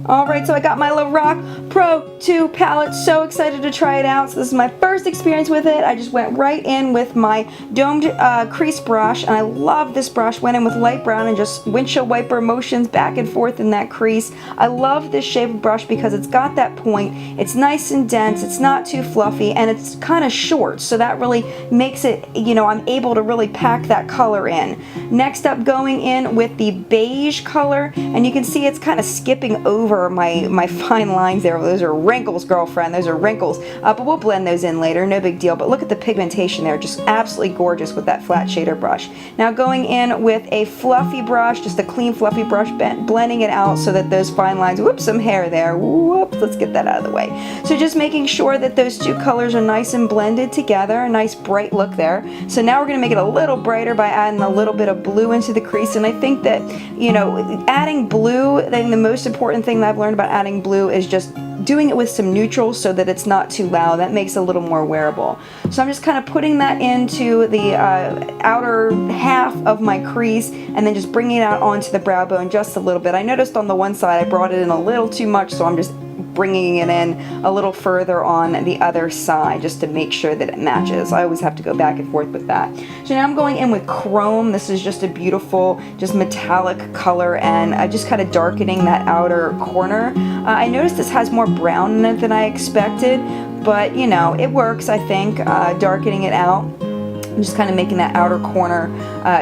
Alright, so I got my Lorac Pro 2 palette. So excited to try it out. So this is my first experience with it. I just went right in with my domed crease brush, and I love this brush. Went in with light brown and just windshield wiper motions back and forth in that crease. I love this shape of brush because it's got that point. It's nice and dense, it's not too fluffy, and it's kind of short, so that really makes it, you know, I'm able to really pack that color in. Next up, going in with the beige color, and you can see it's kind of skipping over my fine lines there. Those are wrinkles, girlfriend, those are wrinkles, but we'll blend those in later, no big deal. But look at the pigmentation there, just absolutely gorgeous with that flat shader brush. Now going in with a fluffy brush, just a clean fluffy brush, blending it out so that those fine lines, whoops, some hair there, whoops, let's get that out of the way. So just making sure that those two colors are nice and blended together, a nice bright look there. So now we're going to make it a little brighter by adding a little bit of blue into the crease, and I think that, you know, adding blue, then the most important thing that I've learned about adding blue is just doing it with some neutrals so that it's not too loud. That makes it a little more wearable. So I'm just kind of putting that into the outer half of my crease and then just bringing it out onto the brow bone just a little bit. I noticed on the one side I brought it in a little too much, so I'm just bringing it in a little further on the other side just to make sure that it matches. I always have to go back and forth with that. So now I'm going in with chrome. This is just a beautiful, just metallic color, and just kind of darkening that outer corner. I noticed this has more brown in it than I expected, but you know, it works, I think, darkening it out. I'm just kind of making that outer corner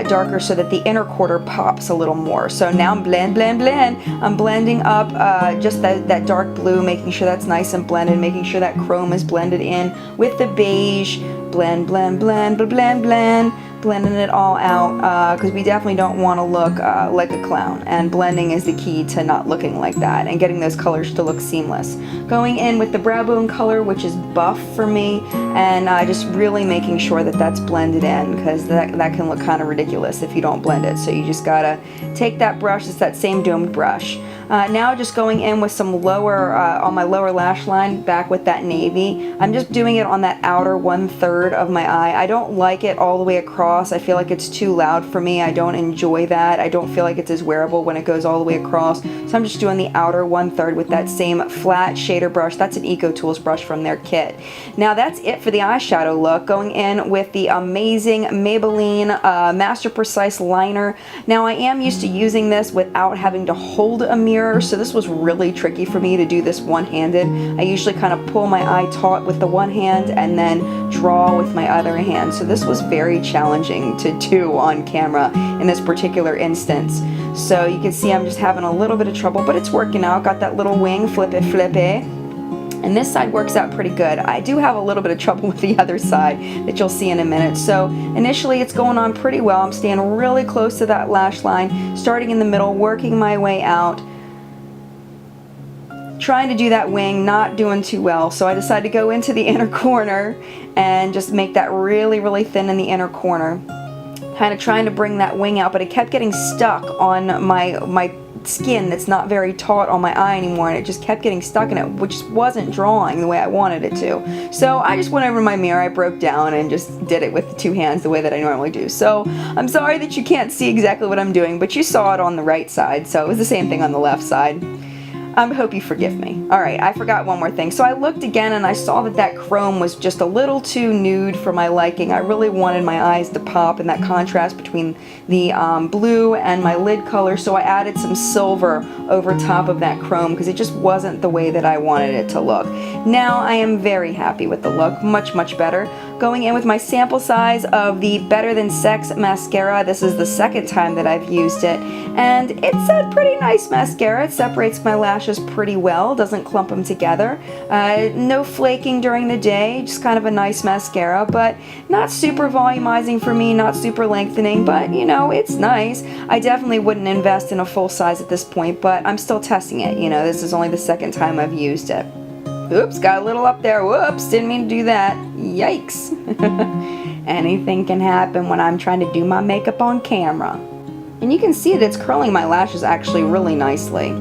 darker so that the inner corner pops a little more. So now I'm I'm blending up just that dark blue, making sure that's nice and blended, making sure that chrome is blended in with the beige. Blend, blending it all out, because we definitely don't want to look like a clown, and blending is the key to not looking like that and getting those colors to look seamless. Going in with the brow bone color, which is buff for me, and just really making sure that that's blended in, because that can look kind of ridiculous if you don't blend it. So you just gotta take that brush, it's that same domed brush. Now just going in with some lower, on my lower lash line, back with that navy. I'm just doing it on that outer 1/3 of my eye. I don't like it all the way across. I feel like it's too loud for me. I don't enjoy that. I don't feel like it's as wearable when it goes all the way across. So I'm just doing the outer 1/3 with that same flat shader brush. That's an Eco Tools brush from their kit. Now that's it for the eyeshadow look. Going in with the amazing Maybelline Master Precise liner. Now I am used to using this without having to hold a mirror, so this was really tricky for me to do this one-handed. I usually kind of pull my eye taut with the one hand and then draw with my other hand. So this was very challenging to do on camera in this particular instance. So you can see I'm just having a little bit of trouble, but it's working out. Got that little wing, flippy. And this side works out pretty good. I do have a little bit of trouble with the other side that you'll see in a minute. So initially it's going on pretty well. I'm staying really close to that lash line, starting in the middle, working my way out, trying to do that wing, not doing too well. So I decided to go into the inner corner and just make that really, really thin in the inner corner. Kind of trying to bring that wing out, but it kept getting stuck on my skin that's not very taut on my eye anymore, and it just kept getting stuck in it, which wasn't drawing the way I wanted it to. So I just went over to my mirror, I broke down and just did it with the two hands the way that I normally do. So I'm sorry that you can't see exactly what I'm doing, but you saw it on the right side, so it was the same thing on the left side. I hope you forgive me. Alright, I forgot one more thing. So I looked again and I saw that that chrome was just a little too nude for my liking. I really wanted my eyes to pop and that contrast between the blue and my lid color, so I added some silver over top of that chrome because it just wasn't the way that I wanted it to look. Now I am very happy with the look, much, much better. Going in with my sample size of the Better Than Sex mascara. This is the second time that I've used it, and it's a pretty nice mascara. It separates my lashes pretty well, doesn't clump them together. No flaking during the day, just kind of a nice mascara, but not super volumizing for me, not super lengthening, but you know, it's nice. I definitely wouldn't invest in a full size at this point, but I'm still testing it. You know, this is only the second time I've used it. Oops, got a little up there. Whoops, didn't mean to do that. Yikes. Anything can happen when I'm trying to do my makeup on camera. And you can see that it's curling my lashes actually really nicely.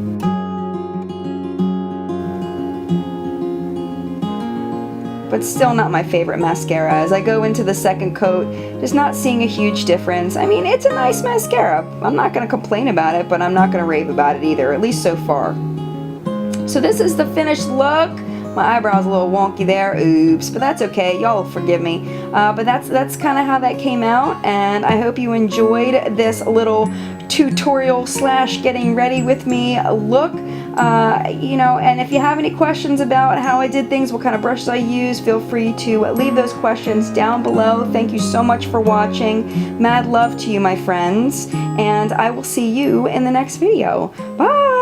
But still not my favorite mascara. As I go into the second coat, just not seeing a huge difference. I mean, it's a nice mascara. I'm not going to complain about it, but I'm not going to rave about it either, at least so far. So this is the finished look. My eyebrow's a little wonky there, oops, but that's okay, y'all forgive me. But that's kind of how that came out, and I hope you enjoyed this little tutorial slash getting ready with me look. You know, and if you have any questions about how I did things, what kind of brushes I use, feel free to leave those questions down below. Thank you so much for watching. Mad love to you, my friends, and I will see you in the next video. Bye!